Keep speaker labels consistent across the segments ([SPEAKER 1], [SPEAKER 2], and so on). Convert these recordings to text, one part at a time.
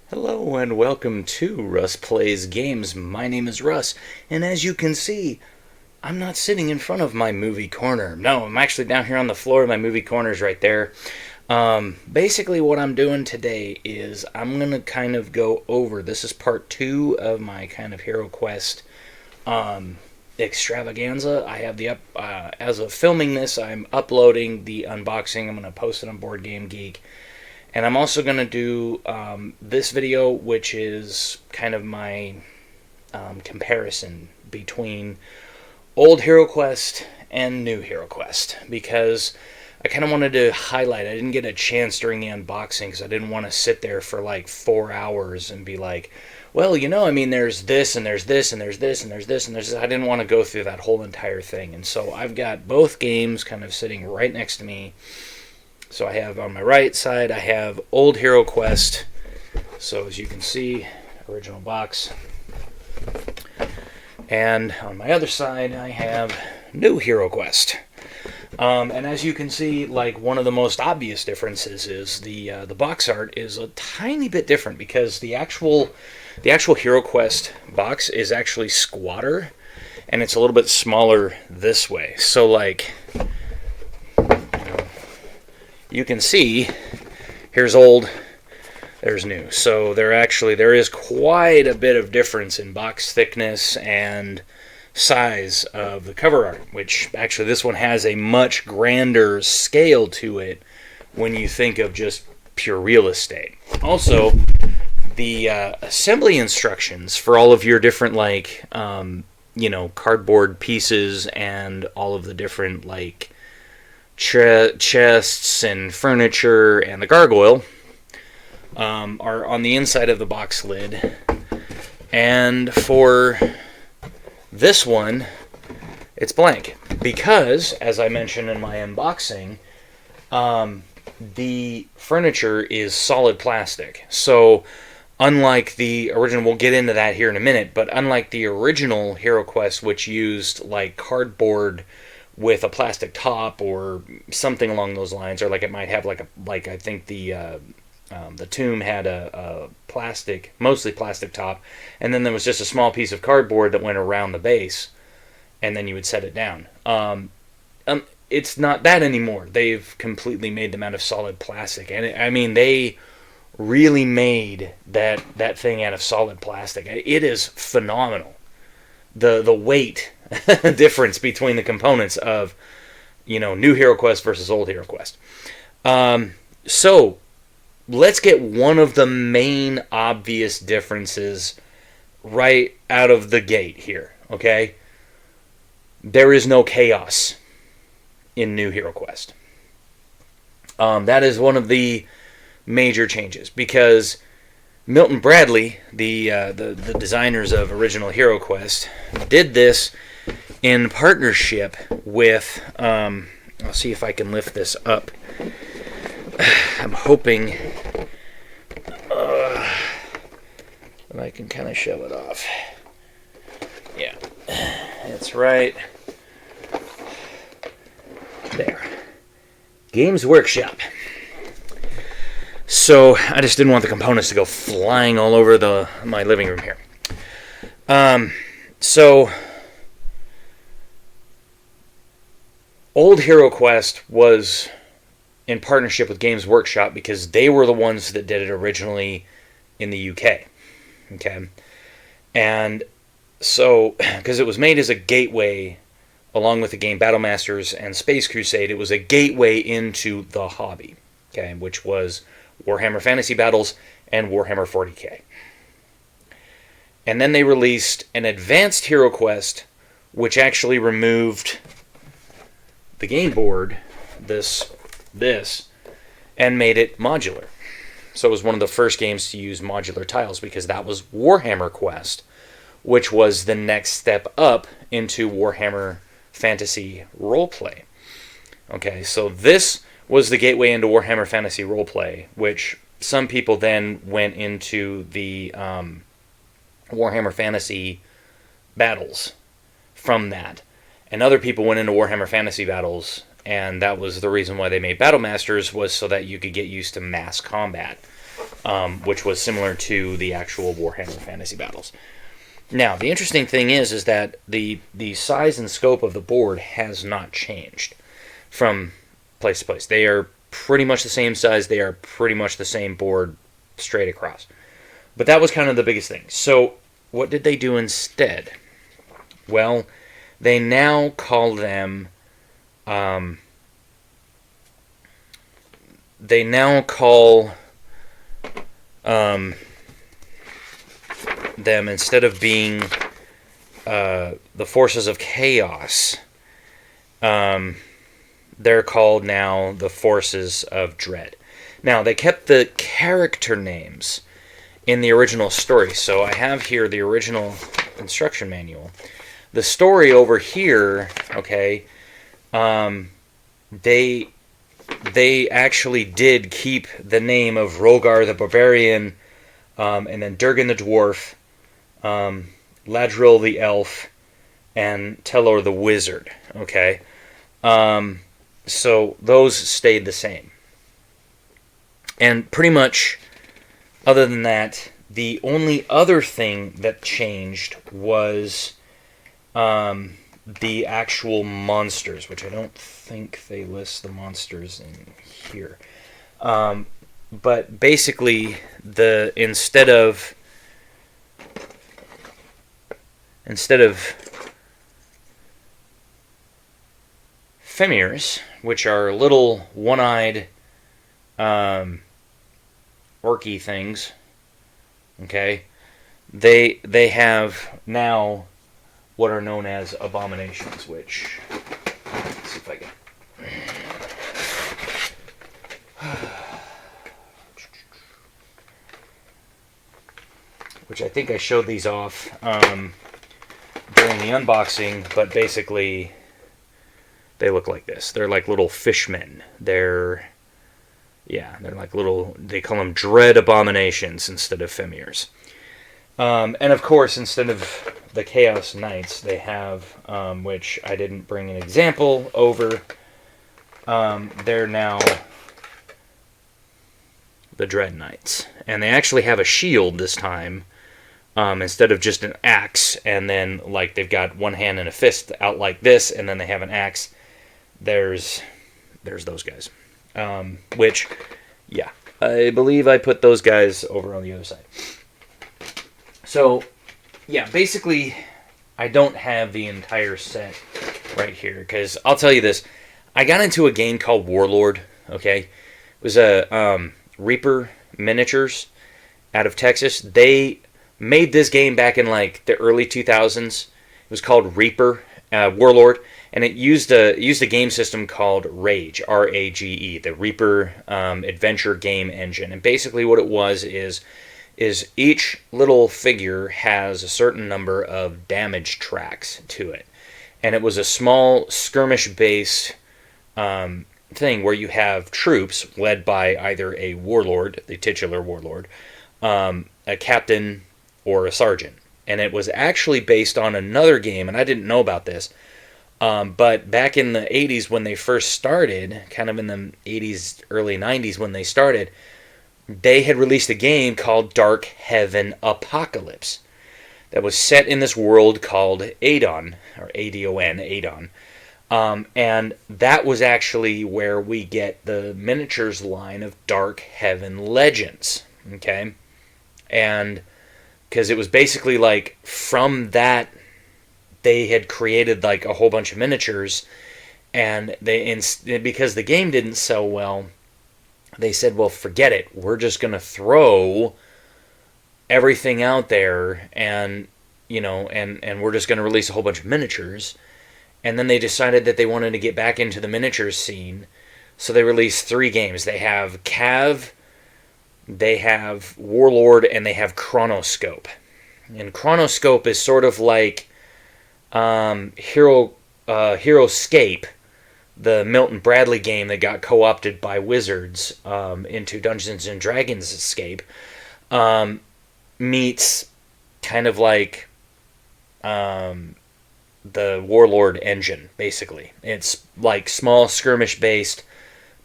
[SPEAKER 1] Hello and welcome to Russ Plays Games. My name is Russ, and as you can see, I'm not sitting in front of my movie corner. No, I'm actually down here on the floor. My movie corner's right there. Basically what I'm doing today is I'm going to kind of go over, this is part 2 of my kind of Hero Quest extravaganza. I have as of filming this, I'm uploading the unboxing. I'm going to post it on Board Game Geek. And I'm also going to do this video, which is kind of my comparison between old Hero Quest and new Hero Quest, because I kind of wanted to highlight, I didn't get a chance during the unboxing because I didn't want to sit there for like 4 hours and be like, well, you know, I mean, there's this, and there's this, and there's this, and there's this, and there's this. I didn't want to go through that whole entire thing. And so I've got both games kind of sitting right next to me. So I have on my right side, I have old Hero Quest. So as you can see, original box. And on my other side, I have new Hero Quest. And as you can see, like, one of the most obvious differences is the box art is a tiny bit different, because the actual Hero Quest box is actually squatter, and it's a little bit smaller this way. So like, you can see, here's old, there's new. So there is quite a bit of difference in box thickness and size of the cover art, which actually this one has a much grander scale to it when you think of just pure real estate. Also, the assembly instructions for all of your different, like, cardboard pieces and all of the different, like, chests and furniture and the gargoyle are on the inside of the box lid. And for this one, it's blank, because, as I mentioned in my unboxing, the furniture is solid plastic. So unlike the original, we'll get into that here in a minute, but unlike the original Hero Quest, which used like cardboard with a plastic top or something along those lines, or like it might have like I think the Tomb had a plastic, mostly plastic top, and then there was just a small piece of cardboard that went around the base, and then you would set it down. It's not that anymore. They've completely made them out of solid plastic, and I mean, they really made that thing out of solid plastic. It is phenomenal. The weight difference between the components of, new Hero Quest versus old Hero Quest. So let's get one of the main obvious differences right out of the gate here, okay? There is no chaos in new Hero Quest. That is one of the major changes, because Milton-Bradly, the designers of original Hero Quest, did this in partnership with, I'll see if I can lift this up. I'm hoping that I can kind of shove it off. Yeah, that's right. There. Games Workshop. So I just didn't want the components to go flying all over my living room here. So old Hero Quest was in partnership with Games Workshop because they were the ones that did it originally in the UK. Okay? And so, because it was made as a gateway, along with the game Battle Masters and Space Crusade, it was a gateway into the hobby, okay, which was Warhammer Fantasy Battles and Warhammer 40k. And then they released an advanced Hero Quest, which actually removed the game board, this, and made it modular. So it was one of the first games to use modular tiles, because that was Warhammer Quest, which was the next step up into Warhammer Fantasy Roleplay. Okay, so this was the gateway into Warhammer Fantasy Roleplay, which some people then went into the Warhammer Fantasy Battles from that. And other people went into Warhammer Fantasy Battles, and that was the reason why they made Battle Masters, was so that you could get used to mass combat. which was similar to the actual Warhammer Fantasy Battles. Now, the interesting thing is that the size and scope of the board has not changed from place to place. They are pretty much the same size. They are pretty much the same board straight across. But that was kind of the biggest thing. So what did they do instead? Well, they now call them... they now call them, instead of being the Forces of Chaos, they're called now the Forces of Dread. Now, they kept the character names in the original story, so I have here the original instruction manual. The story over here, okay, they actually did keep the name of Rogar the Barbarian, and then Durgan the Dwarf, Ladril the Elf, and Telor the Wizard, okay? So those stayed the same. And pretty much, other than that, the only other thing that changed was the actual monsters, which I don't think they list the monsters in here. But basically, instead of Femirs, which are little one-eyed orky things, okay, they have now what are known as abominations, which, let's see if I can... which I think I showed these off during the unboxing, but basically they look like this. They're like little fishmen. They're like little, they call them dread abominations instead of Femirs. And of course, instead of the Chaos Knights, they have, which I didn't bring an example over, they're now the Dread Knights. And they actually have a shield this time, instead of just an axe, and then like they've got one hand and a fist out like this, and then they have an axe. There's those guys. Which, yeah, I believe I put those guys over on the other side. So, yeah, basically, I don't have the entire set right here, because I'll tell you this. I got into a game called Warlord, okay? It was a Reaper Miniatures out of Texas. They made this game back in, like, the early 2000s. It was called Reaper, Warlord, and it used a game system called Rage, R-A-G-E, the Reaper Adventure Game Engine. And basically what it was is each little figure has a certain number of damage tracks to it. And it was a small skirmish-based thing where you have troops led by either a warlord, the titular warlord, a captain, or a sergeant. And it was actually based on another game, and I didn't know about this, but back in the 80s when they first started, kind of in the 80s, early 90s when they started, they had released a game called Dark Heaven Apocalypse that was set in this world called Adon, or A-D-O-N, Adon. And that was actually where we get the miniatures line of Dark Heaven Legends, okay? And because it was basically like from that they had created like a whole bunch of miniatures, and because the game didn't sell well, they said, well, forget it. We're just going to throw everything out there, and and we're just going to release a whole bunch of miniatures. And then they decided that they wanted to get back into the miniatures scene, so they released 3 games. They have Cav, they have Warlord, and they have Chronoscope. And Chronoscope is sort of like Heroscape, the Milton-Bradly game that got co-opted by Wizards into Dungeons and Dragons Escape, meets kind of like the Warlord engine, basically. It's like small skirmish-based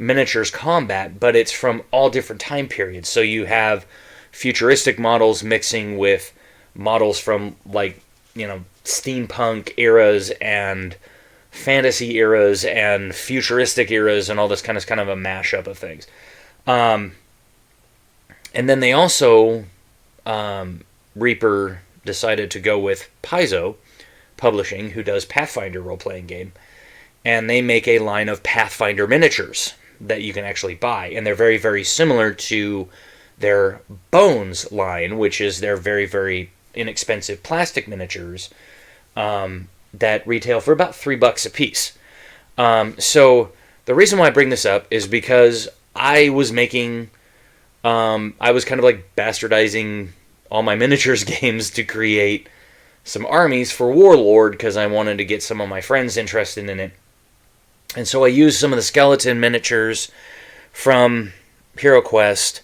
[SPEAKER 1] miniatures combat, but it's from all different time periods. So you have futuristic models mixing with models from, like, steampunk eras and fantasy eras and futuristic eras and all this kind of a mashup of things. And then they also, Reaper decided to go with Paizo Publishing, who does Pathfinder role-playing game, and they make a line of Pathfinder miniatures that you can actually buy, and they're very, very similar to their Bones line, which is their very, very inexpensive plastic miniatures that retail for about $3 a piece. So the reason why I bring this up is because I was making, I was kind of like bastardizing all my miniatures games to create some armies for Warlord, because I wanted to get some of my friends interested in it. And so I used some of the skeleton miniatures from HeroQuest,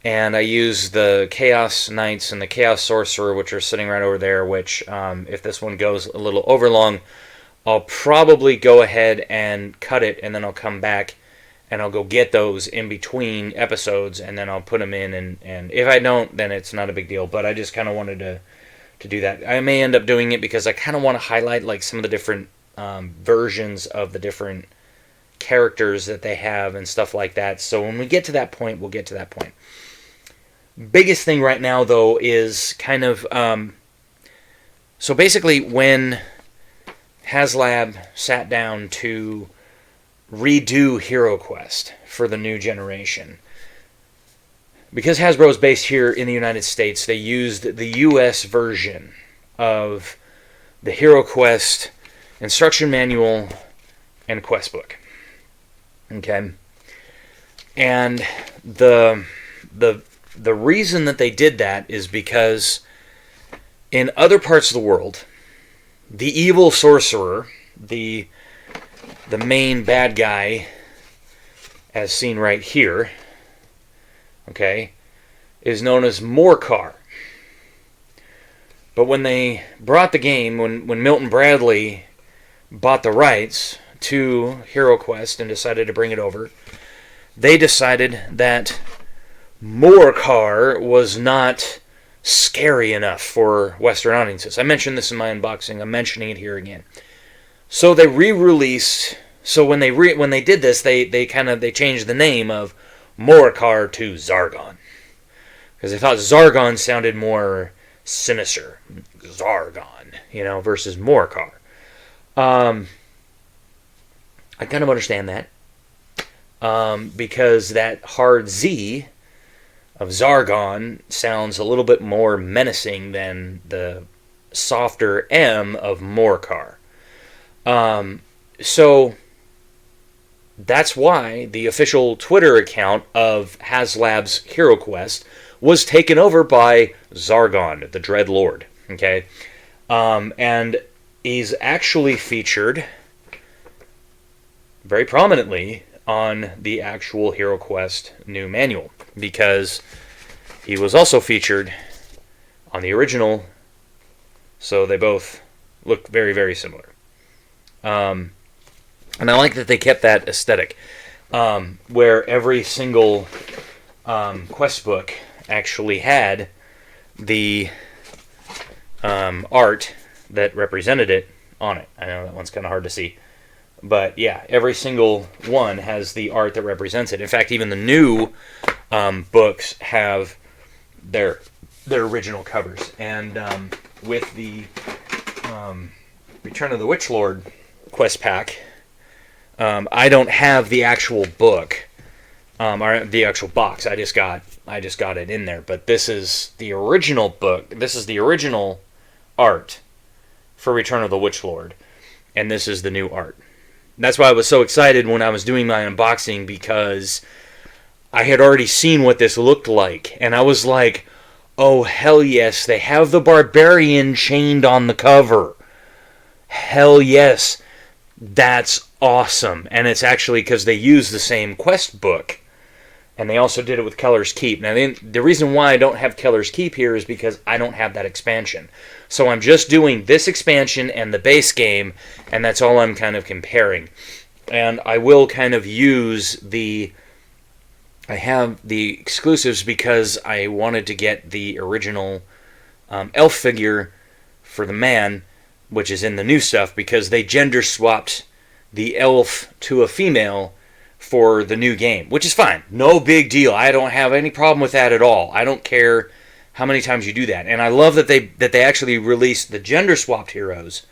[SPEAKER 1] and I used the Chaos Knights and the Chaos Sorcerer, which are sitting right over there, which, if this one goes a little overlong, I'll probably go ahead and cut it, and then I'll come back and I'll go get those in between episodes, and then I'll put them in, and if I don't, then it's not a big deal. But I just kind of wanted to do that. I may end up doing it because I kind of want to highlight like some of the different versions of the different characters that they have and stuff like that. So when we get to that point, we'll get to that point. Biggest thing right now, though, is kind of... so basically, when HasLab sat down to redo HeroQuest for the new generation, because Hasbro is based here in the United States, they used the US version of the HeroQuest instruction manual and quest book. Okay? And the reason that they did that is because in other parts of the world, the evil sorcerer, the main bad guy, as seen right here, okay, is known as Morcar. But when they brought the game, when Milton-Bradly bought the rights to HeroQuest and decided to bring it over, they decided that Morcar was not scary enough for Western audiences. I mentioned this in my unboxing. I'm mentioning it here again. So they re-released. So when they did this, they changed the name of Morcar to Zargon, because they thought Zargon sounded more sinister. Zargon, versus Morcar. I kind of understand that, because that hard Z of Zargon sounds a little bit more menacing than the softer M of Morcar. So that's why the official Twitter account of HasLab's HeroQuest was taken over by Zargon, the Dread Lord. Okay? And he's actually featured very prominently on the actual HeroQuest new manual, because he was also featured on the original, so they both look very, very similar. And I like that they kept that aesthetic, where every single quest book actually had the art that represented it on it. I know that one's kind of hard to see, but yeah, every single one has the art that represents it. In fact, even the new books have their original covers. And with the Return of the Witch Lord quest pack, I don't have the actual book, or the actual box. I just got it in there. But this is the original book. This is the original art for Return of the Witch Lord, and this is the new art. That's why I was so excited when I was doing my unboxing, because I had already seen what this looked like, and I was like, oh, hell yes, they have the barbarian chained on the cover. Hell yes, that's awesome. And it's actually because they use the same quest book, and they also did it with Keller's Keep. Now, the reason why I don't have Keller's Keep here is because I don't have that expansion. So I'm just doing this expansion and the base game, and that's all I'm kind of comparing. And I will kind of use I have the exclusives because I wanted to get the original elf figure for the man, which is in the new stuff, because they gender swapped the elf to a female for the new game, which is fine. No big deal. I don't have any problem with that at all. I don't care how many times you do that. And I love that they actually released the gender swapped heroes,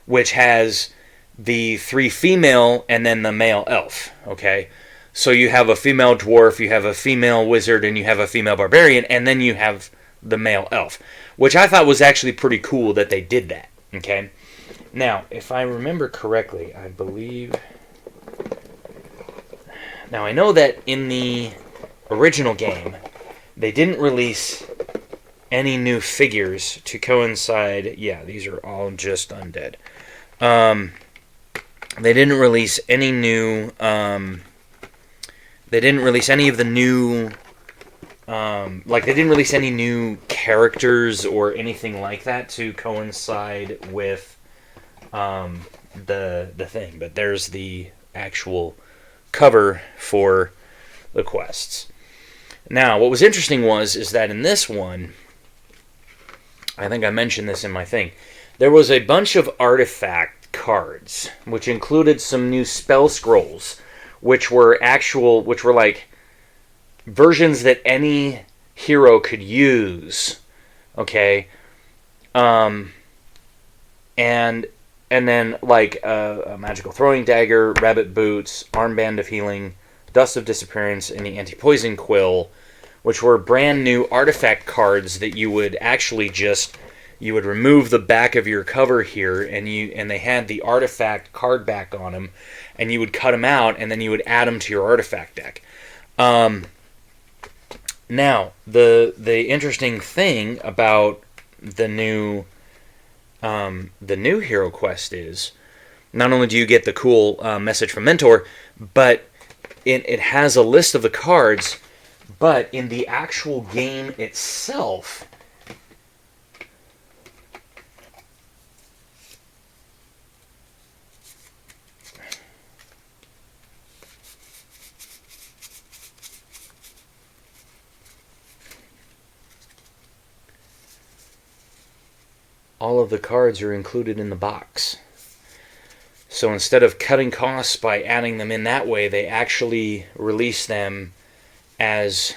[SPEAKER 1] which has the 3 female and then the male elf, okay? So you have a female dwarf, you have a female wizard, and you have a female barbarian, and then you have the male elf, which I thought was actually pretty cool that they did that, okay? Now, if I remember correctly, I believe... Now, I know that in the original game, they didn't release any new figures to coincide... Yeah, these are all just undead. They didn't release any new... They didn't release any of the new... they didn't release any new characters or anything like that to coincide with the thing. But there's the actual cover for the quests. Now, what was interesting is that in this one, I think I mentioned this in my thing, there was a bunch of artifact cards, which included some new spell scrolls, which were like versions that any hero could use, okay, and then like a magical throwing dagger, rabbit boots, armband of healing, dust of disappearance, and the anti-poison quill, which were brand new artifact cards that you would actually you would remove the back of your cover here, and they had the artifact card back on them, and you would cut them out, and then you would add them to your artifact deck. Now, the interesting thing about the new Hero Quest is, not only do you get the cool message from Mentor, but it has a list of the cards, but in the actual game itself, all of the cards are included in the box. So instead of cutting costs by adding them in that way, they actually release them as,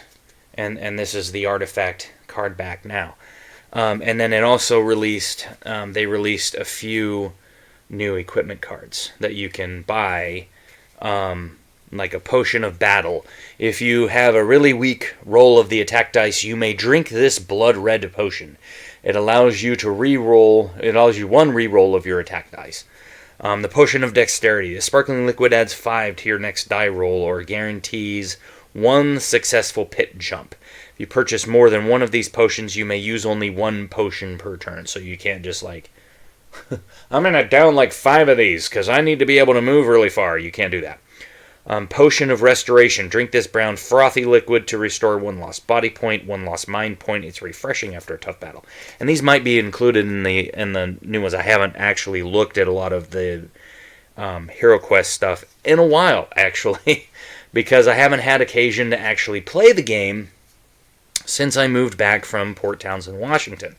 [SPEAKER 1] and this is the artifact card back now. And then it also released, they released a few new equipment cards that you can buy, like a potion of battle. If you have a really weak roll of the attack dice, you may drink this blood red potion. It allows you to re-roll. It allows you 1 re-roll of your attack dice. The Potion of Dexterity. The sparkling liquid adds 5 to your next die roll, or guarantees 1 successful pit jump. If you purchase more than 1 of these potions, you may use only 1 potion per turn. So you can't just like, I'm going to down like 5 of these because I need to be able to move really far. You can't do that. Potion of Restoration. Drink this brown frothy liquid to restore 1 lost body point, 1 lost mind point. It's refreshing after a tough battle. And these might be included in the new ones. I haven't actually looked at a lot of the Hero Quest stuff in a while, actually, because I haven't had occasion to actually play the game since I moved back from Port Townsend, Washington.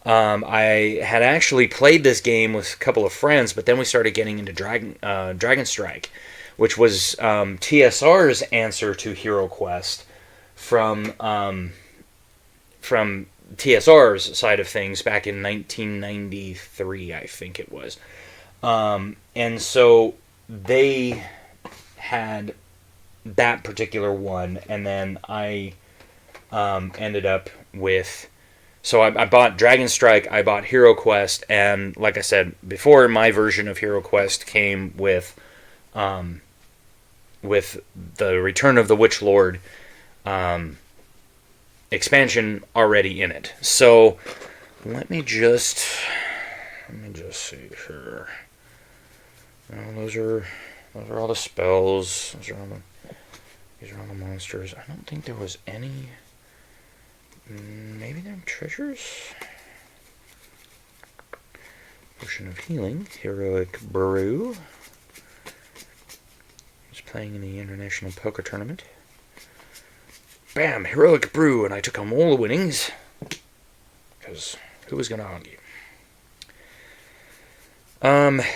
[SPEAKER 1] I had actually played this game with a couple of friends, but then we started getting into Dragon Strike, which was TSR's answer to Hero Quest from TSR's side of things back in 1993, I think it was. And so they had that particular one, and then I ended up with... So I bought Dragon Strike, I bought Hero Quest, and like I said before, my version of Hero Quest came with the Return of the Witch Lord expansion already in it. So let me just see here. Those are all the spells. These are all the monsters. I don't think there was any. Maybe they're treasures. Potion of Healing, Heroic Brew. playing in the International Poker Tournament. Bam! Heroic brew, and I took home all the winnings. Because who was going to argue?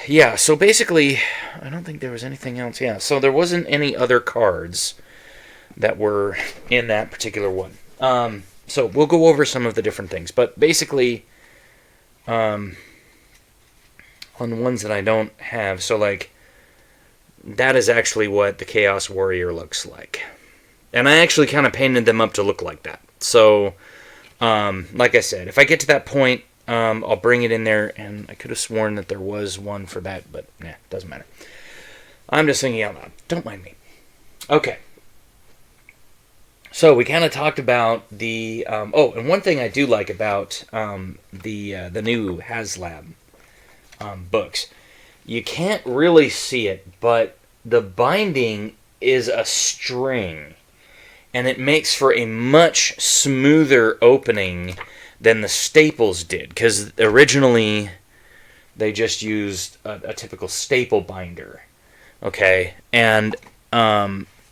[SPEAKER 1] Yeah, so basically, I don't think there was anything else. Yeah, so there wasn't any other cards that were in that particular one. So we'll go over some of the different things. But basically, on the ones that I don't have, so like, that is actually what the Chaos Warrior looks like. And I actually kind of painted them up to look like that. So, like I said, if I get to that point, I'll bring it in there, and I could have sworn that there was one for that, but nah, doesn't matter. I'm just thinking out loud. Don't mind me. Okay. So we kind of talked about the... oh, and one thing I do like about the new HasLab books, you can't really see it, but the binding is a string, and it makes for a much smoother opening than the staples did, because originally they just used a typical staple binder, okay? And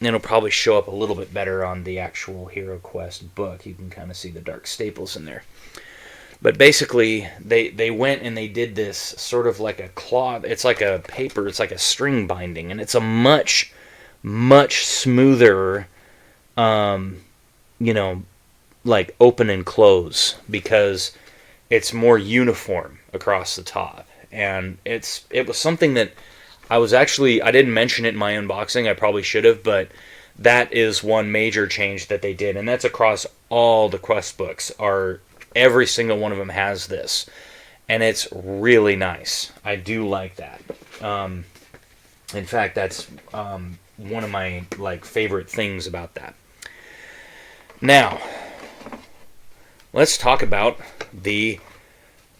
[SPEAKER 1] it'll probably show up a little bit better on the actual Hero Quest book. You can kind of see the dark staples in there. But basically, they went and they did this sort of like a cloth. It's like a paper. It's like a string binding, and it's a much, much smoother, you know, like open and close, because it's more uniform across the top. And it was something that I didn't mention it in my unboxing. I probably should have, but that is one major change that they did, and that's across all the Quest books. Every single one of them has this, and it's really nice. I do like that. In fact, that's one of my favorite things about that. Now, let's talk about the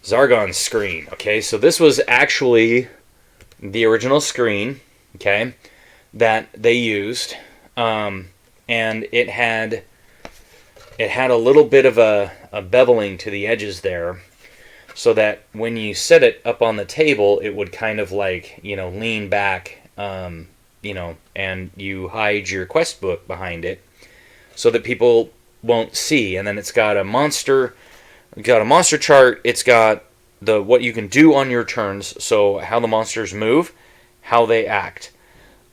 [SPEAKER 1] Zargon screen. Okay, so this was actually the original screen, okay, that they used, and it had a little bit of a beveling to the edges there, so that when you set it up on the table, it would kind of lean back, and you hide your quest book behind it, so that people won't see. And then it's got a monster chart. It's got what you can do on your turns, so how the monsters move, how they act,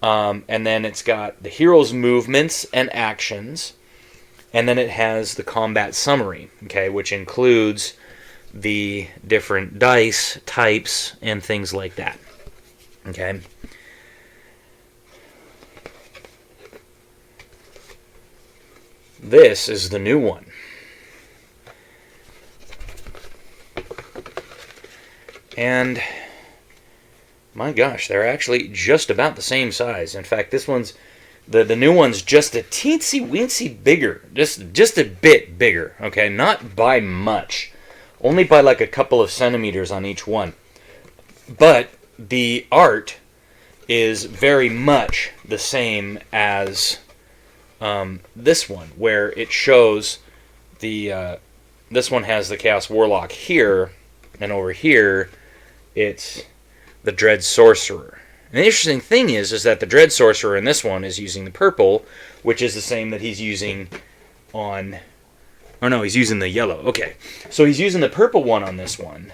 [SPEAKER 1] and then it's got the hero's movements and actions, and then it has the combat summary, okay, which includes the different dice types and things like that, okay. This is the new one. And my gosh, they're actually just about the same size. In fact, this one's the new one's just a teensy weensy bigger, just a bit bigger. Okay, not by much, only by like a couple of centimeters on each one. But the art is very much the same as this one, where it shows this one has the Chaos Warlock here, and over here it's the Dread Sorcerer. And the interesting thing is that the Dread Sorcerer in this one is using the purple, which is the same that he's using on... Oh no, he's using the yellow. Okay, so he's using the purple one on this one,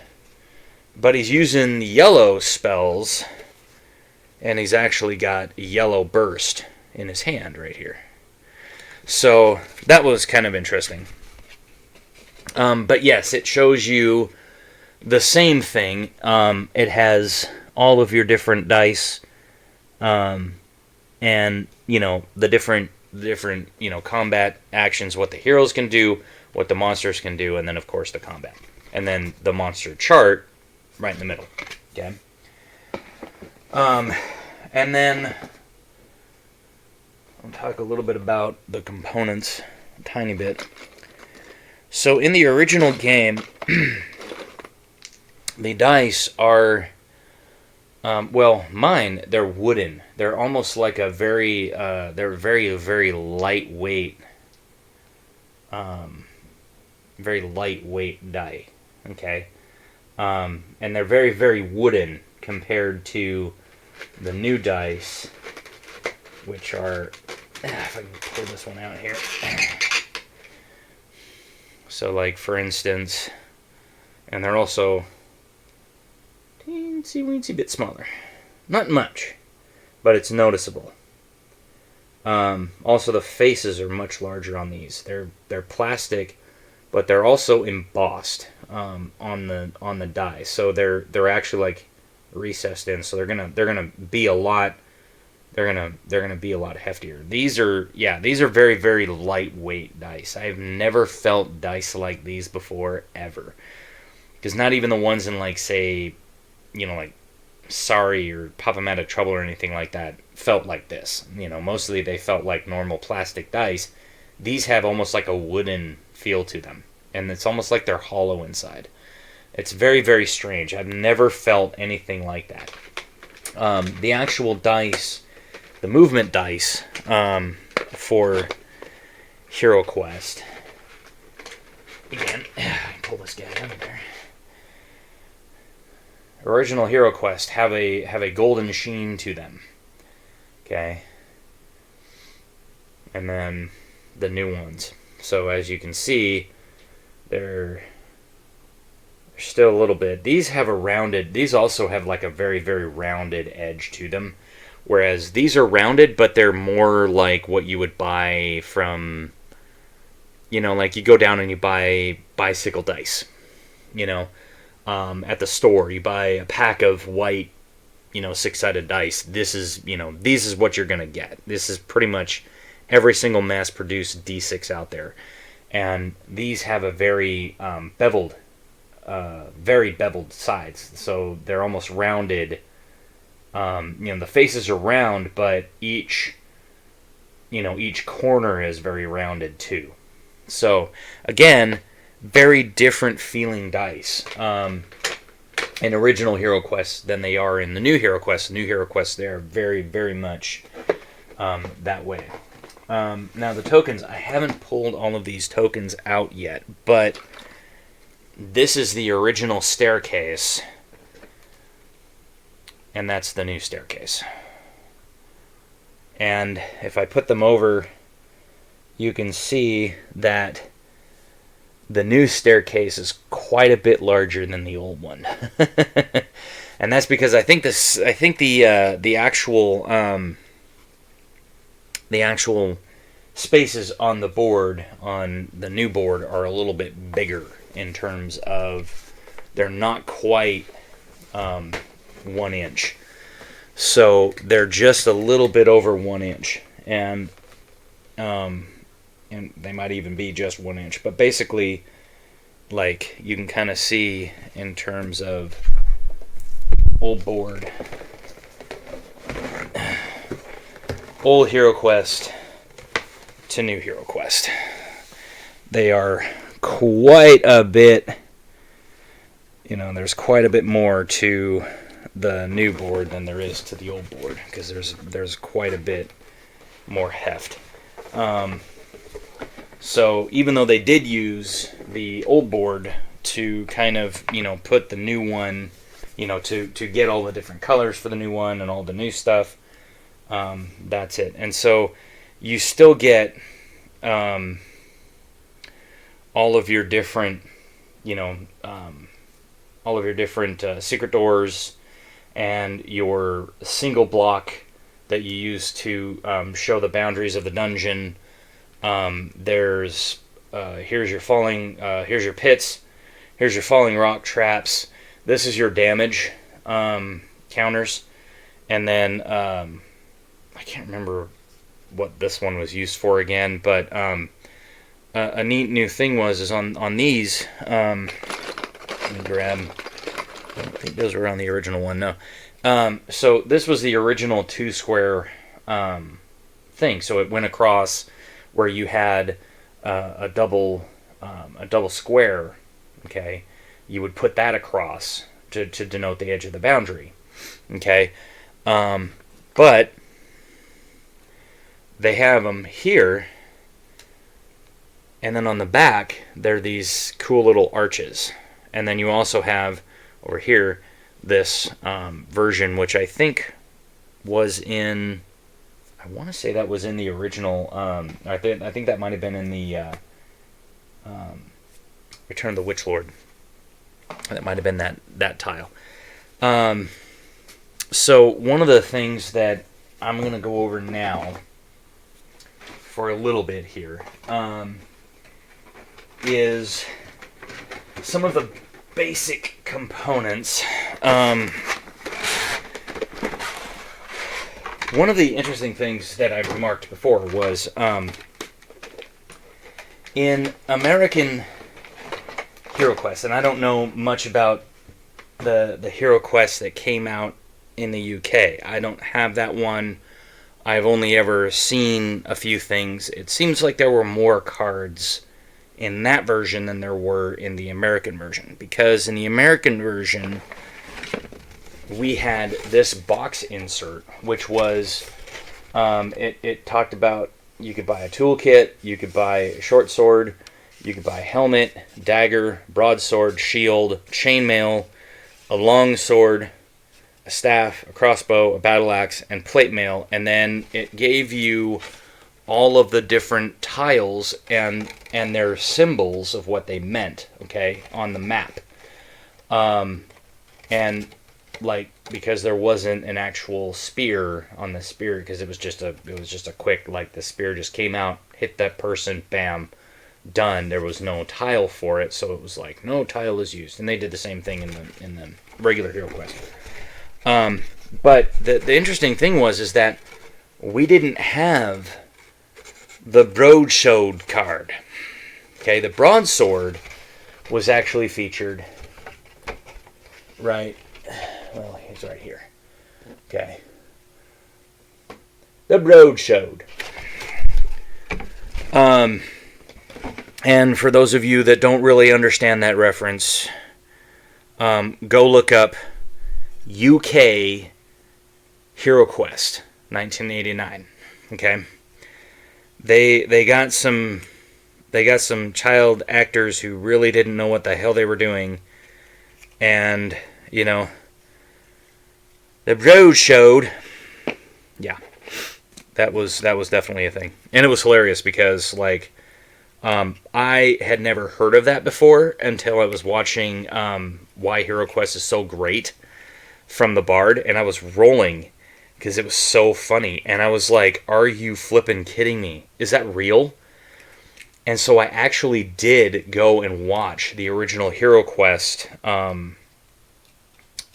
[SPEAKER 1] but he's using the yellow spells, and he's actually got yellow burst in his hand right here. So that was kind of interesting. But yes, it shows you the same thing. It has all of your different dice, and the different combat actions, what the heroes can do, what the monsters can do, and then of course the combat, and then the monster chart right in the middle. Okay. And then I'll talk a little bit about the components, a tiny bit. So in the original game, the dice are, mine, they're wooden. They're almost like they're very, very lightweight, die, okay? And they're very, very wooden compared to the new dice, which are, if I can pull this one out here. So like for instance, and they're also teensy weensy bit smaller. Not much, but it's noticeable. Also, the faces are much larger on these. They're plastic, but they're also embossed on the die. So they're actually like recessed in. So they're gonna be a lot. They're gonna be a lot heftier. These are very, very lightweight dice. I've never felt dice like these before ever. Because not even the ones in like say, like Sorry or Pop 'em Out of Trouble or anything like that felt like this. Mostly they felt like normal plastic dice. These have almost like a wooden feel to them, and it's almost like they're hollow inside. It's very, very strange. I've never felt anything like that. The actual dice, the movement dice for Hero Quest. Again, pull this guy out of there. Original Hero Quest have a golden sheen to them. Okay. And then the new ones. So as you can see, they're still a little bit. These also have like a very, very rounded edge to them. Whereas these are rounded, but they're more like what you would buy from, like you go down and you buy bicycle dice, at the store. You buy a pack of white, 6-sided dice. This is what you're going to get. This is pretty much every single mass-produced D6 out there. And these have a very beveled sides. So they're almost rounded. The faces are round, but each corner is very rounded too. So again, very different feeling dice in original Hero Quest than they are in the new Hero Quest. The new Hero Quest, they are very, very much that way. Now the tokens, I haven't pulled all of these tokens out yet, but this is the original staircase, and that's the new staircase. And if I put them over, you can see that the new staircase is quite a bit larger than the old one. And that's because I think the actual spaces on the board, on the new board, are a little bit bigger in terms of they're not quite 1 inch. So they're just a little bit over 1 inch, and they might even be just 1 inch. But basically, like, you can kind of see in terms of old board, old Hero Quest to new Hero Quest. They are quite a bit, there's quite a bit more to the new board than there is to the old board, because there's quite a bit more heft. So even though they did use the old board to kind of, put the new one, to get all the different colors for the new one and all the new stuff, that's it. And so you still get all of your different, secret doors and your single block that you use to show the boundaries of the dungeon. Here's your pits, here's your falling rock traps, this is your damage counters, and then I can't remember what this one was used for again, but a neat new thing is on these, let me grab, I don't think those were on the original one, no. So this was the original 2-square thing, so it went across where you had a double square, okay? You would put that across to denote the edge of the boundary, okay? But they have them here, and then on the back, there are these cool little arches. And then you also have, over here, this version, which I think was in, I want to say that was in the original. I think that might have been in the Return of the Witch Lord. That might have been that tile. So one of the things that I'm going to go over now for a little bit here is some of the basic components. One of the interesting things that I've remarked before was in American HeroQuest, and I don't know much about the HeroQuest that came out in the UK. I don't have that one. I've only ever seen a few things. It seems like there were more cards in that version than there were in the American version, because in the American version we had this box insert, which was it talked about you could buy a toolkit, you could buy a short sword, you could buy a helmet, dagger, broadsword, shield, chainmail, a long sword, a staff, a crossbow, a battle axe, and plate mail. And then it gave you all of the different tiles and their symbols of what they meant, okay, on the map. And like, because there wasn't an actual spear on the spear, because it was just a quick, like, the spear just came out, hit that person, bam, done. There was no tile for it, so it was like no tile is used. And they did the same thing in the regular HeroQuest. But the interesting thing is that we didn't have the broadsword card. Okay, the broadsword was actually featured right. Well, it's right here. Okay, the broadsword. And for those of you that don't really understand that reference, go look up UK HeroQuest 1989. Okay, they got some child actors who really didn't know what the hell they were doing, and you know, the bros showed. Yeah, that was definitely a thing, and it was hilarious because like I had never heard of that before until I was watching Why HeroQuest is So Great from the Bard, and I was rolling because it was so funny, and I was like, are you flippin' kidding me? Is that real? And so I actually did go and watch the original HeroQuest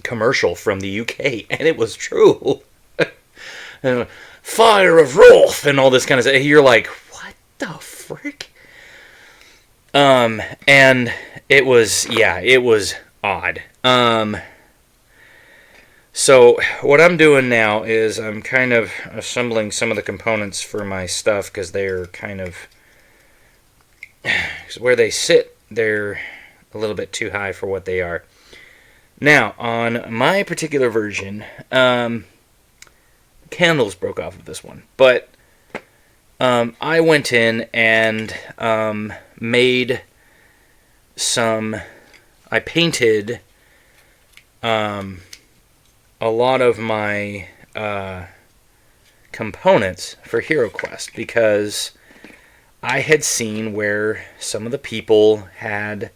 [SPEAKER 1] commercial from the UK, and it was true. Fire of Wrath and all this kind of stuff. You're like, what the frick? And it was odd. So what I'm doing now is I'm kind of assembling some of the components for my stuff, because they're kind of, where they sit, they're a little bit too high for what they are. Now, on my particular version, candles broke off of this one, but I went in and made some, I painted a lot of my components for HeroQuest, because I had seen where some of the people had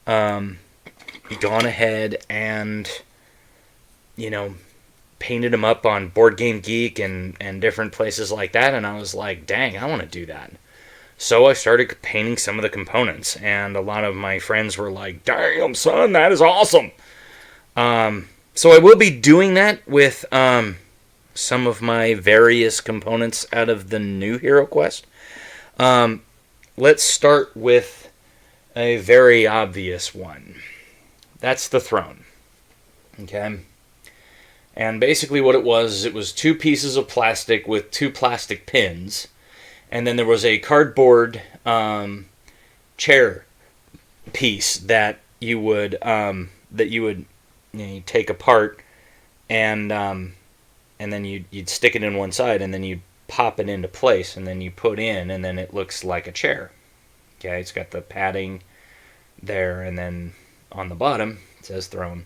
[SPEAKER 1] gone ahead and, you know, painted them up on Board Game Geek and different places like that, and I was like, dang, I want to do that. So I started painting some of the components, and a lot of my friends were like, damn, son, that is awesome. So I will be doing that with some of my various components out of the new HeroQuest. Let's start with a very obvious one. That's the throne. Okay? And basically what it was 2 pieces of plastic with 2 plastic pins. And then there was a cardboard chair piece that you would you take apart, and then you'd stick it in one side, and then you'd pop it into place, and then you put in, and then it looks like a chair. Okay, it's got the padding there, and then on the bottom it says throne.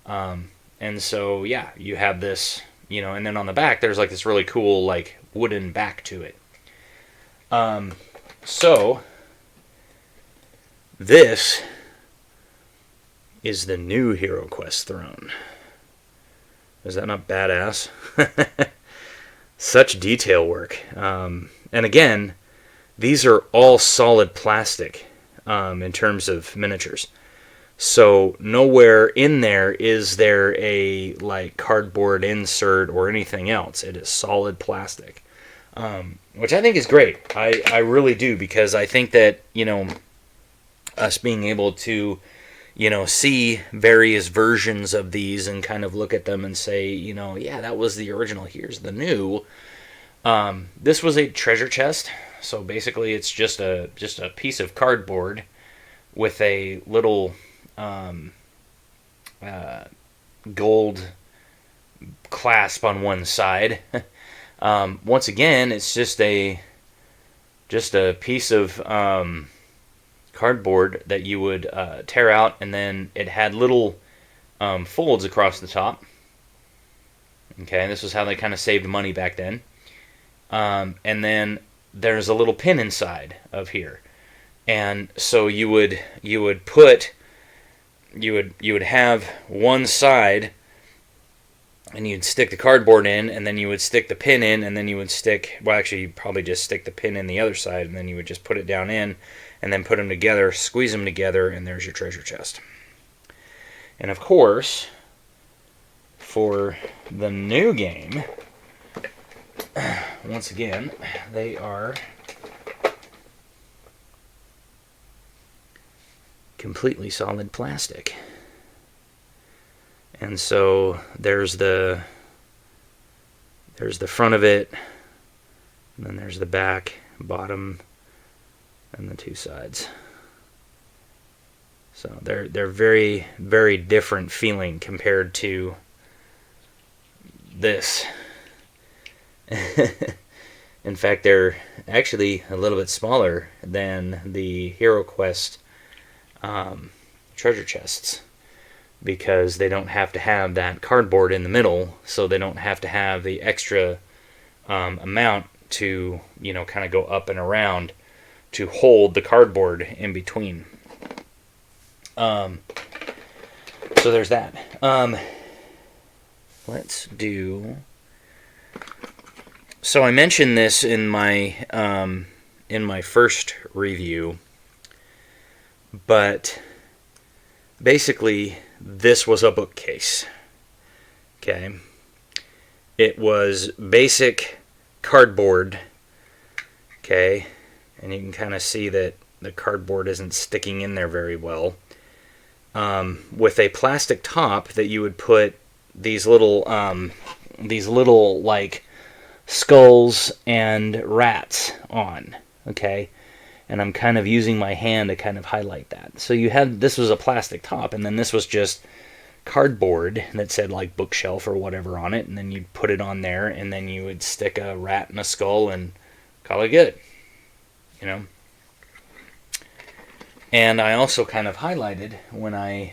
[SPEAKER 1] And so yeah, you have this and then on the back there's like this really cool like wooden back to it. So this is the new HeroQuest throne. Is that not badass? Such detail work. And again, these are all solid plastic in terms of miniatures. So nowhere in there is there a like cardboard insert or anything else. It is solid plastic, which I think is great. I really do, because I think that, us being able to, see various versions of these and kind of look at them and say, yeah, that was the original, here's the new. This was a treasure chest, so basically it's just a piece of cardboard with a little gold clasp on one side. Once again, it's just a piece of cardboard that you would tear out, and then it had little folds across the top. Okay, this was how they kind of saved money back then. And then there's a little pin inside of here, and so you would have one side, and you'd stick the cardboard in, and then you would stick the pin in, and then you would stick, well, actually you'd probably just stick the pin in the other side, and then you would just put it down in, and then put them together, squeeze them together, and there's your treasure chest. And of course, for the new game, once again, they are completely solid plastic. And so there's the front of it, and then there's the back, bottom, and the two sides. So they're very, very different feeling compared to this. In fact, they're actually a little bit smaller than the HeroQuest treasure chests, because they don't have to have that cardboard in the middle, so they don't have to have the extra amount to, kind of go up and around to hold the cardboard in between. So there's that. Let's do... So I mentioned this in my first review, but basically this was a bookcase. Okay, it was basic cardboard. Okay, and you can kind of see that the cardboard isn't sticking in there very well. With a plastic top that you would put these little like skulls and rats on, okay? And I'm kind of using my hand to kind of highlight that. So this was a plastic top, and then this was just cardboard that said like bookshelf or whatever on it, and then you'd put it on there, and then you would stick a rat and a skull and call it good, And I also kind of highlighted when I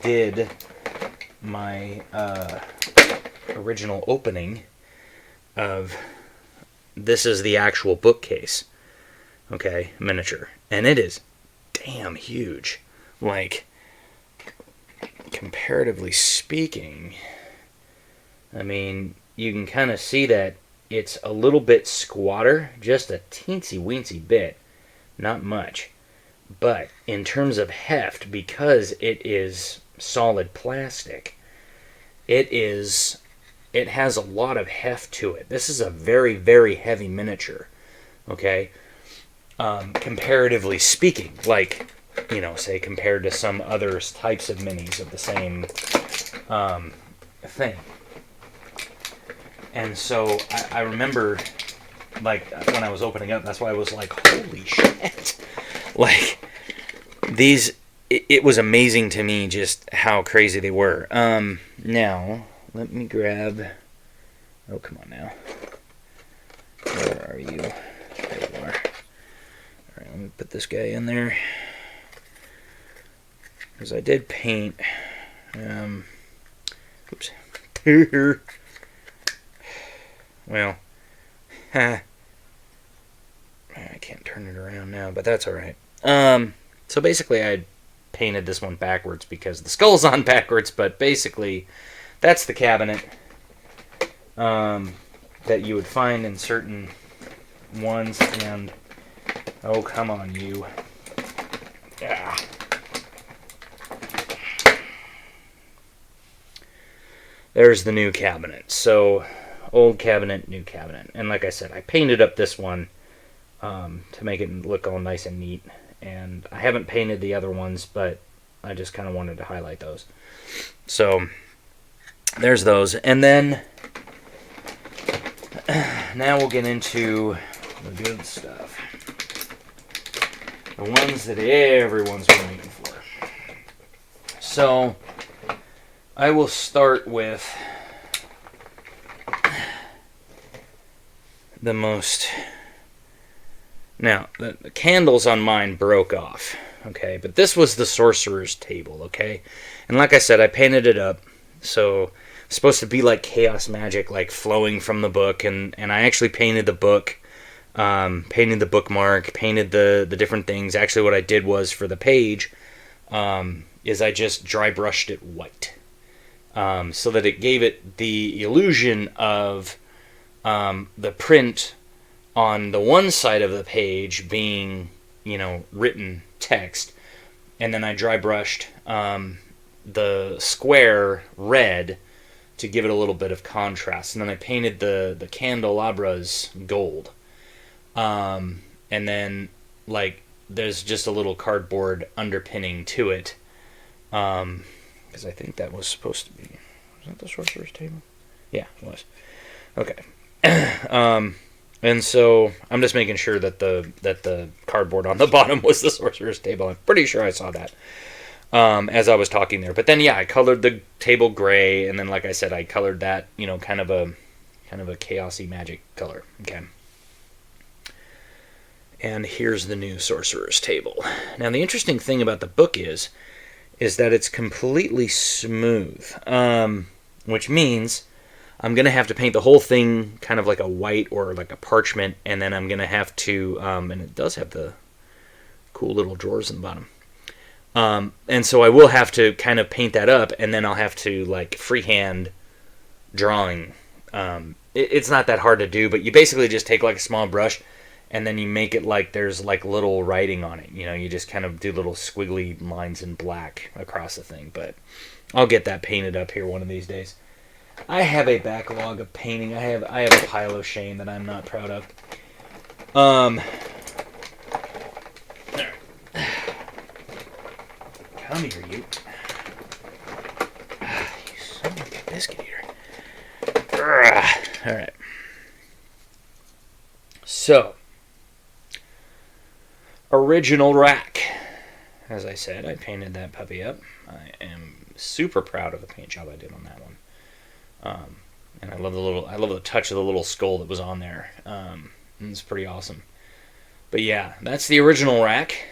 [SPEAKER 1] did my original opening of, this is the actual bookcase, okay, miniature, and it is damn huge. Like, comparatively speaking, I mean, you can kind of see that it's a little bit squatter, just a teensy weensy bit, not much, but in terms of heft, because it is solid plastic, it has a lot of heft to it. This is a very, very heavy miniature, okay? Comparatively speaking, like, say compared to some other types of minis of the same thing. And so I remember, like, when I was opening up, that's why I was like, holy shit. Like, these, it was amazing to me just how crazy they were. Now, let me grab, oh, come on now. Where are you? There you are. Alright, let me put this guy in there. Because I did paint, oops. Well, I can't turn it around now, but that's alright. So basically I painted this one backwards because the skull's on backwards, but basically that's the cabinet that you would find in certain ones, and oh, come on, you. Yeah. There's the new cabinet. So, old cabinet, new cabinet. And like I said, I painted up this one to make it look all nice and neat. And I haven't painted the other ones, but I just kind of wanted to highlight those. So, there's those. And then, now we'll get into the good stuff. The ones that everyone's been waiting for. So, I will start with the most... Now, the candles on mine broke off, okay? But this was the Sorcerer's Table, okay? And like I said, I painted it up, so it's supposed to be like chaos magic, like flowing from the book, and I actually painted the book, painted the bookmark, painted the different things. Actually, what I did was, for the page, is I just dry brushed it white. So that it gave it the illusion of the print on the one side of the page being, written text, and then I dry brushed the square red to give it a little bit of contrast, and then I painted the candelabras gold, and then there's just a little cardboard underpinning to it, because I think that was supposed to be... Was that the Sorcerer's Table? Yeah, it was. Okay. And so I'm just making sure that the cardboard on the bottom was the Sorcerer's Table. I'm pretty sure I saw that as I was talking there. But then, yeah, I colored the table gray, and then, like I said, I colored that, kind of a chaosy magic color. Okay. And here's the new Sorcerer's Table. Now, the interesting thing about the book is that it's completely smooth, which means I'm going to have to paint the whole thing kind of like a white or like a parchment, and then I'm going to have to, and it does have the cool little drawers in the bottom, and so I will have to kind of paint that up, and then I'll have to freehand drawing. It's not that hard to do, but you basically just take a small brush, and then you make it like there's little writing on it. You just kind of do little squiggly lines in black across the thing, but I'll get that painted up here one of these days. I have a backlog of painting. I have a pile of shame that I'm not proud of. Come here, you. You son of a biscuit eater. Alright. So, original rack. As I said, I painted that puppy up. I am super proud of the paint job I did on that one. And I love the touch of the little skull that was on there. It's pretty awesome. But yeah, that's the original rack.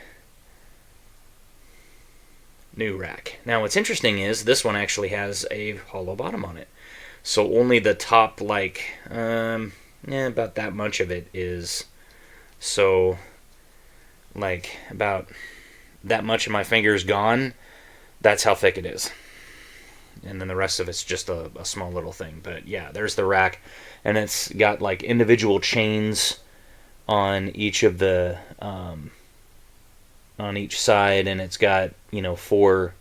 [SPEAKER 1] New rack. Now what's interesting is this one actually has a hollow bottom on it. So only the top, about that much of it is, so, about that much of my finger is gone. That's how thick it is. And then the rest of it's just a small little thing. But yeah, there's the rack, and it's got individual chains on each of the on each side, and it's got 4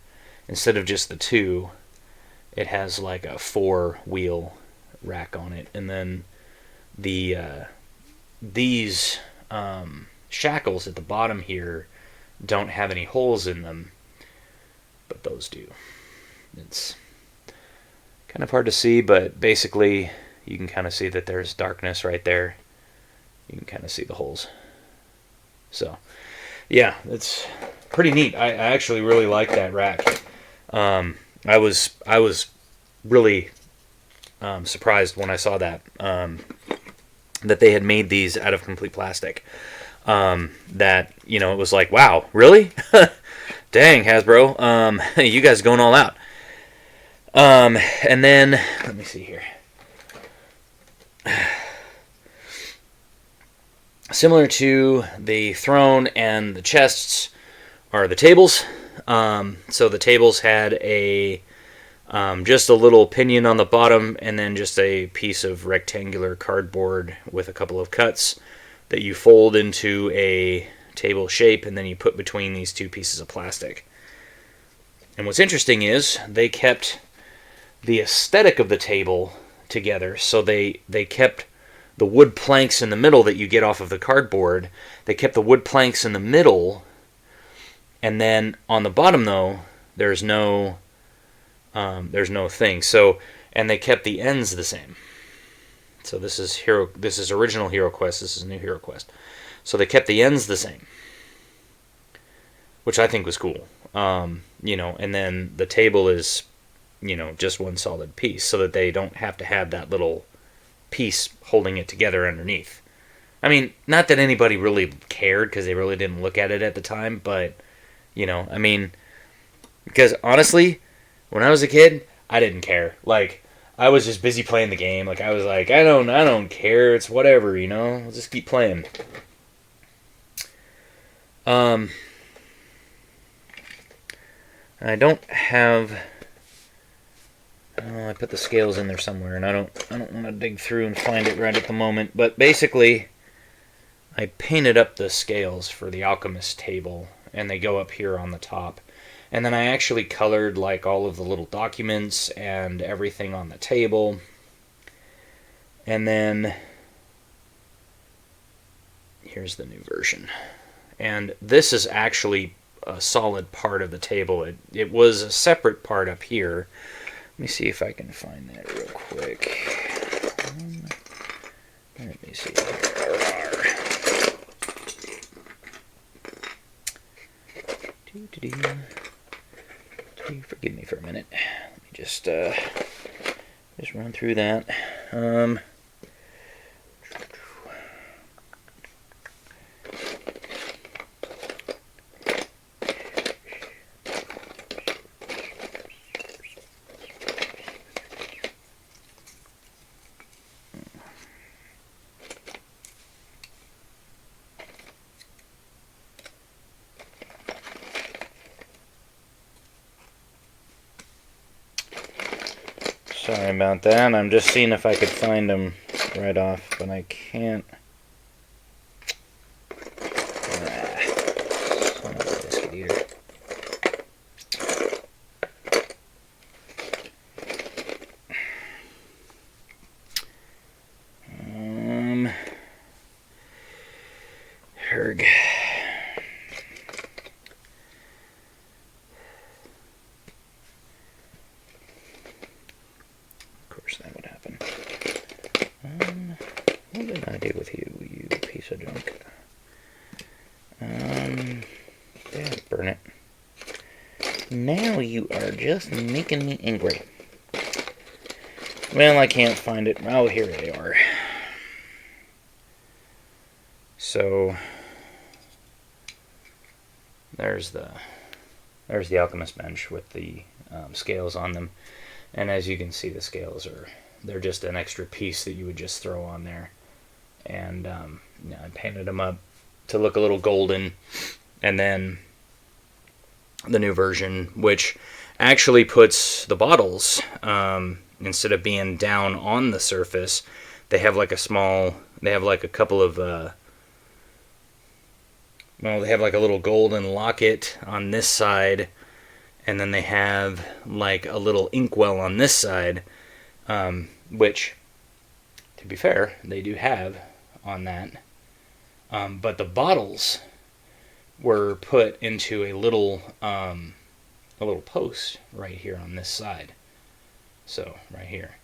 [SPEAKER 1] instead of just the 2. It has a 4-wheel rack on it, and then the these shackles at the bottom here don't have any holes in them, but those do. It's kind of hard to see, but basically you can kind of see that there's darkness right there. You can kind of see the holes. So, yeah, it's pretty neat. I actually really like that rack. I was really surprised when I saw that that they had made these out of complete plastic. That it was wow, really? Dang, Hasbro, you guys going all out. And then, let me see here. Similar to the throne and the chests are the tables. So the tables had just a little pinion on the bottom, and then just a piece of rectangular cardboard with a couple of cuts that you fold into a table shape, and then you put between these two pieces of plastic. And what's interesting is they kept the aesthetic of the table together. So they kept the wood planks in the middle that you get off of the cardboard. They kept the wood planks in the middle, and then on the bottom though there's no thing. So, and they kept the ends the same. So this is original HeroQuest. This is new HeroQuest. So they kept the ends the same, which I think was cool. And then the table is, just one solid piece, so that they don't have to have that little piece holding it together underneath. I mean, not that anybody really cared, because they really didn't look at it at the time, but, because honestly, when I was a kid, I didn't care. Like, I was just busy playing the game. Like, I was like, I don't care. It's whatever, I'll just keep playing. I don't have. Oh, I put the scales in there somewhere, and I don't want to dig through and find it right at the moment. But basically, I painted up the scales for the Alchemist table, and they go up here on the top. And then I actually colored like all of the little documents and everything on the table. And then here's the new version. And this is actually a solid part of the table. It was a separate part up here. Let me see if I can find that real quick. Let me see. Forgive me for a minute. Let me just run through that. Sorry about that. I'm just seeing if I could find them right off, but I can't. Son of a biscuit eater. Herg. That would happen. What did I do with you, you piece of junk? Yeah, burn it. Now you are just making me angry. Well, I can't find it. Oh, here they are. So there's the Alchemist Bench with the scales on them. And as you can see, the scales they're just an extra piece that you would just throw on there. And I painted them up to look a little golden. And then the new version, which actually puts the bottles, instead of being down on the surface, they have like a couple of, they have like a little golden locket on this side. And then they have like a little inkwell on this side, which, to be fair, they do have on that. But the bottles were put into a little post right here on this side. So right here,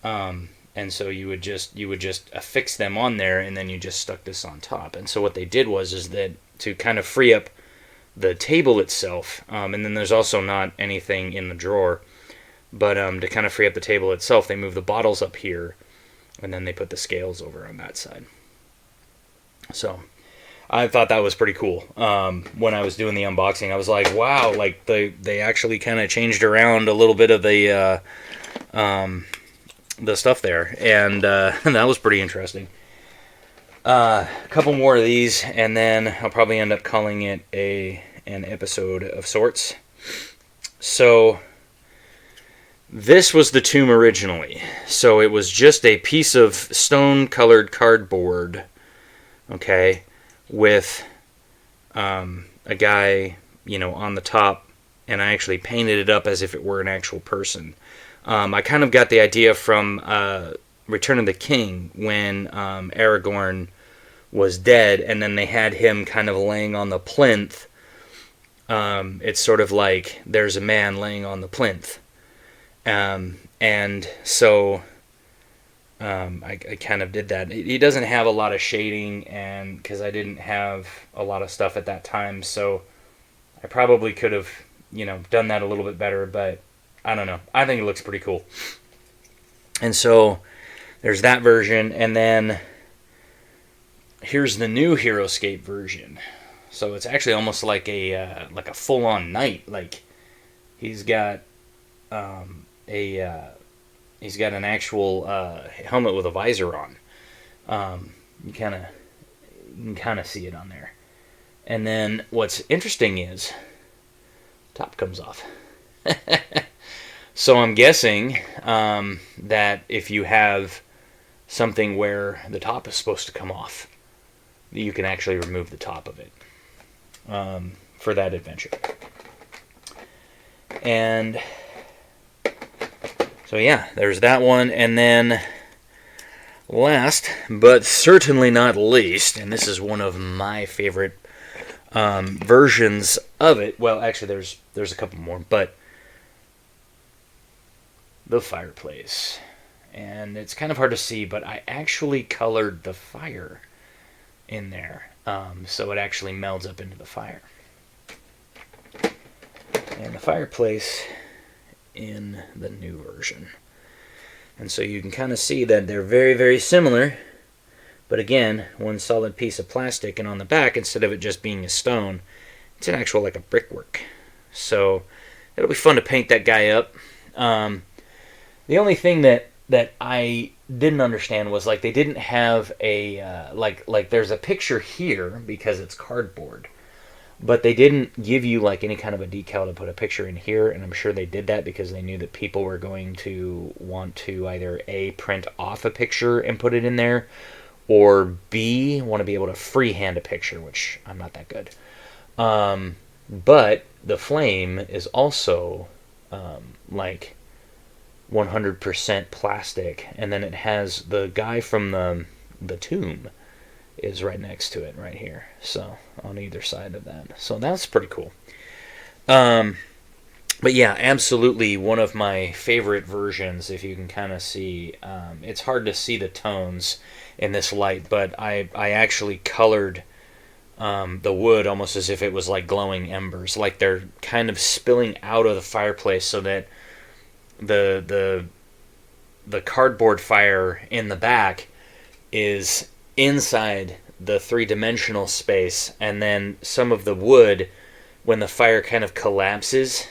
[SPEAKER 1] and so you would just affix them on there, and then you just stuck this on top. And so what they did is that to kind of free up the table itself, and then there's also not anything in the drawer, but to kind of free up the table itself, they move the bottles up here, and then they put the scales over on that side. So I thought that was pretty cool. When I was doing the unboxing, I was like, wow, like they actually kind of changed around a little bit of the stuff there, and that was pretty interesting. A couple more of these, and then I'll probably end up calling it an episode of sorts. So this was the tomb originally. So it was just a piece of stone-colored cardboard, okay, with a guy, on the top, and I actually painted it up as if it were an actual person. I kind of got the idea from Return of the King when Aragorn was dead, and then they had him kind of laying on the plinth. It's sort of like there's a man laying on the plinth. And so I kind of did that. He doesn't have a lot of shading, and because I didn't have a lot of stuff at that time, so I probably could have, done that a little bit better, but I don't know. I think it looks pretty cool. And so there's that version, and then here's the new Heroscape version. So it's actually almost like a full-on knight. Like he's got he's got an actual helmet with a visor on. You can kind of see it on there. And then what's interesting is top comes off. So I'm guessing that if you have something where the top is supposed to come off, you can actually remove the top of it for that adventure. And so yeah, there's that one. And then last, but certainly not least, and this is one of my favorite versions of it. Well, actually, there's a couple more, but the Fireplace. And it's kind of hard to see, but I actually colored the fire in there, so it actually melds up into the fire. And the Fireplace in the new version. And so you can kind of see that they're very, very similar, but again, one solid piece of plastic, and on the back, instead of it just being a stone, it's an actual, like a brickwork. So it'll be fun to paint that guy up. The only thing that I didn't understand was, like, they didn't have a like there's a picture here because it's cardboard, but they didn't give you like any kind of a decal to put a picture in here, and I'm sure they did that because they knew that people were going to want to either A, print off a picture and put it in there, or B, want to be able to freehand a picture, which I'm not that good. But the flame is also like 100% plastic, and then it has the guy from the tomb is right next to it right here, so on either side of that. So that's pretty cool. But yeah, absolutely one of my favorite versions. If you can kind of see, it's hard to see the tones in this light, but I actually colored the wood almost as if it was like glowing embers, like they're kind of spilling out of the fireplace, so that the cardboard fire in the back is inside the three-dimensional space, and then some of the wood, when the fire kind of collapses,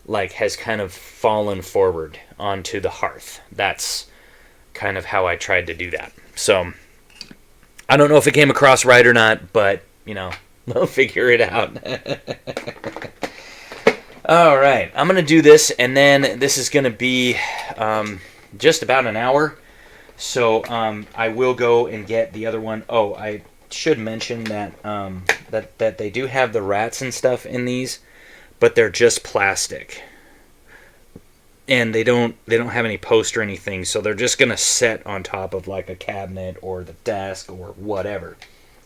[SPEAKER 1] like has kind of fallen forward onto the hearth. That's kind of how I tried to do that. So I don't know if it came across right or not, but we'll figure it out. All right, I'm going to do this, and then this is going to be just about an hour. So I will go and get the other one. Oh, I should mention that that they do have the rats and stuff in these, but they're just plastic, and they don't have any post or anything. So they're just going to sit on top of like a cabinet or the desk or whatever.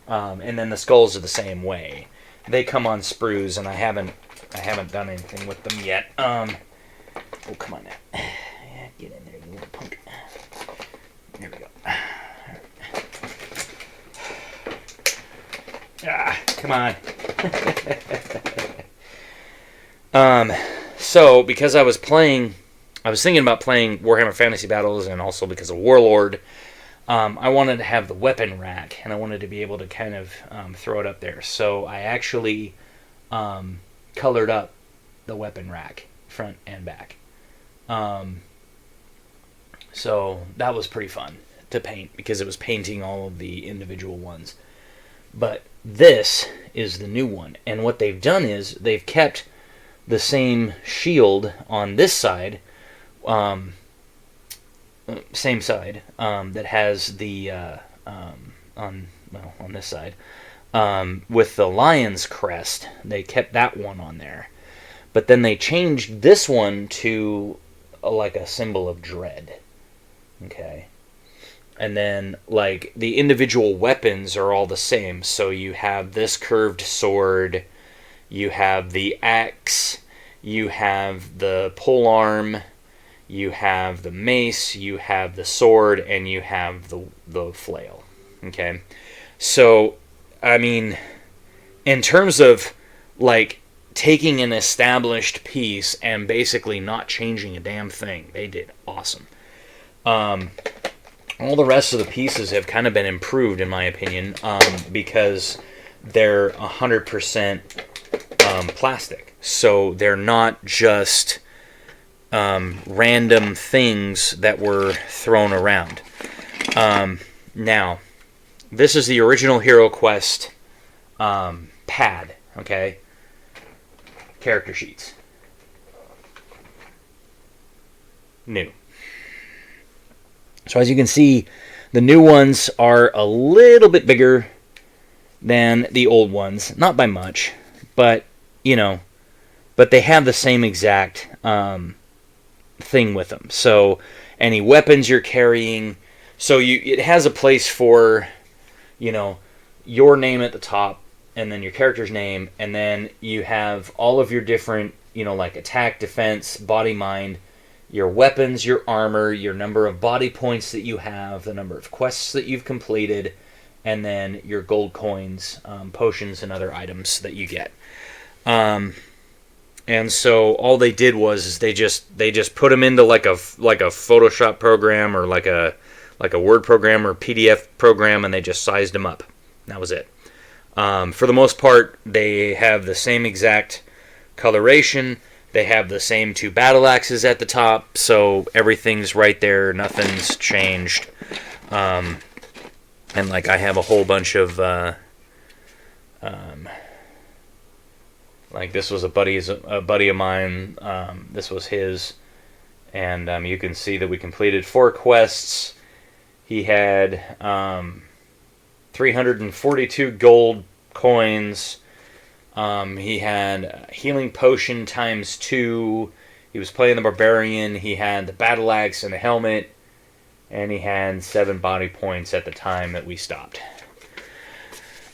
[SPEAKER 1] And then the skulls are the same way. They come on sprues, and I haven't done anything with them yet. Oh, come on now. Get in there, you little punk. There we go. Come on. So, because I was thinking about playing Warhammer Fantasy Battles, and also because of Warlord, I wanted to have the weapon rack, and I wanted to be able to kind of throw it up there. So I actually colored up the weapon rack, front and back. So that was pretty fun to paint, because it was painting all of the individual ones. But this is the new one, and what they've done is they've kept the same shield on this side, same side, that has the on this side, with the lion's crest. They kept that one on there, but then they changed this one to like a symbol of dread. Okay. And then, like, the individual weapons are all the same. So you have this curved sword, you have the axe, you have the polearm, you have the mace, you have the sword, and you have the flail. Okay? So, I mean, in terms of, like, taking an established piece and basically not changing a damn thing, they did awesome. All the rest of the pieces have kind of been improved, in my opinion, because they're 100% plastic. So they're not just random things that were thrown around. Now, this is the original Hero Quest pad, okay? Character sheets. New. So as you can see, the new ones are a little bit bigger than the old ones. Not by much, but, you know, but they have the same exact thing with them. So any weapons you're carrying, so it has a place for, you know, your name at the top, and then your character's name, and then you have all of your different, you know, like attack, defense, body, mind, your weapons, your armor, your number of body points that you have, the number of quests that you've completed, and then your gold coins, potions, and other items that you get. And so all they did was they just put them into like a Photoshop program, or like a Word program or PDF program, and they just sized them up. That was it. For the most part, they have the same exact coloration. They have the same 2 battle axes at the top, so everything's right there. Nothing's changed. And like I have a whole bunch of like this was a buddy of mine. This was his, and you can see that we completed 4 quests. He had 342 gold coins. He had healing potion times 2. He was playing the barbarian. He had the battle axe and the helmet, and he had 7 body points at the time that we stopped.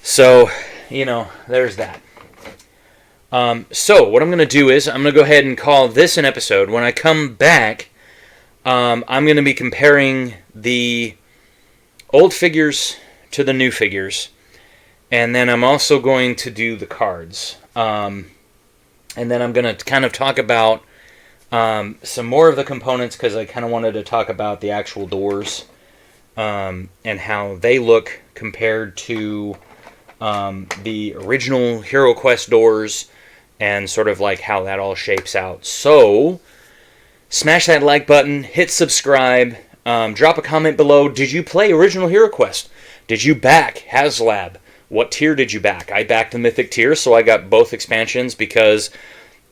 [SPEAKER 1] So, you know, there's that. So what I'm going to do is I'm going to go ahead and call this an episode. When I come back, I'm going to be comparing the old figures to the new figures. And then I'm also going to do the cards. And then I'm going to kind of talk about some more of the components, because I kind of wanted to talk about the actual doors and how they look compared to the original Hero Quest doors, and sort of like how that all shapes out. So, smash that like button, hit subscribe, drop a comment below. Did you play original Hero Quest? Did you back HasLab? What tier did you back? I backed the Mythic tier, so I got both expansions because,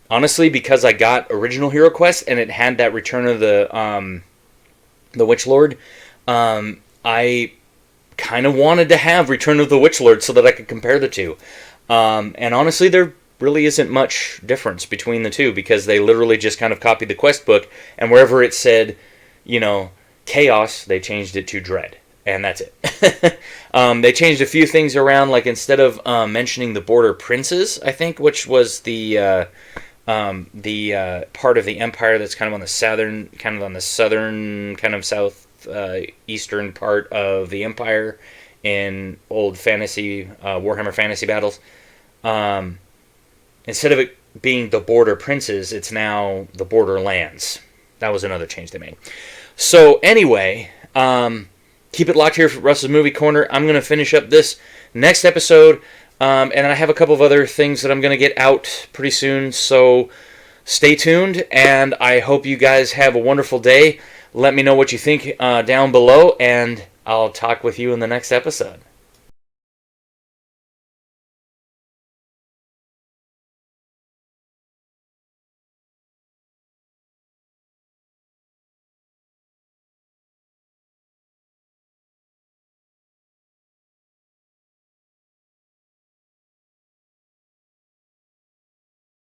[SPEAKER 1] honestly, because I got original Hero Quest and it had that Return of the Witchlord, I kind of wanted to have Return of the Witchlord so that I could compare the two. And honestly, there really isn't much difference between the two, because they literally just kind of copied the quest book, and wherever it said, you know, Chaos, they changed it to Dread. And that's it. They changed a few things around, like instead of mentioning the Border Princes, I think, which was the part of the Empire that's kind of on the southern, kind of south eastern part of the Empire in old fantasy, Warhammer Fantasy battles. Instead of it being the Border Princes, it's now the Borderlands. That was another change they made. So anyway, Keep it locked here for Russ's Movie Corner. I'm going to finish up this next episode, and I have a couple of other things that I'm going to get out pretty soon, so stay tuned, and I hope you guys have a wonderful day. Let me know what you think down below, and I'll talk with you in the next episode.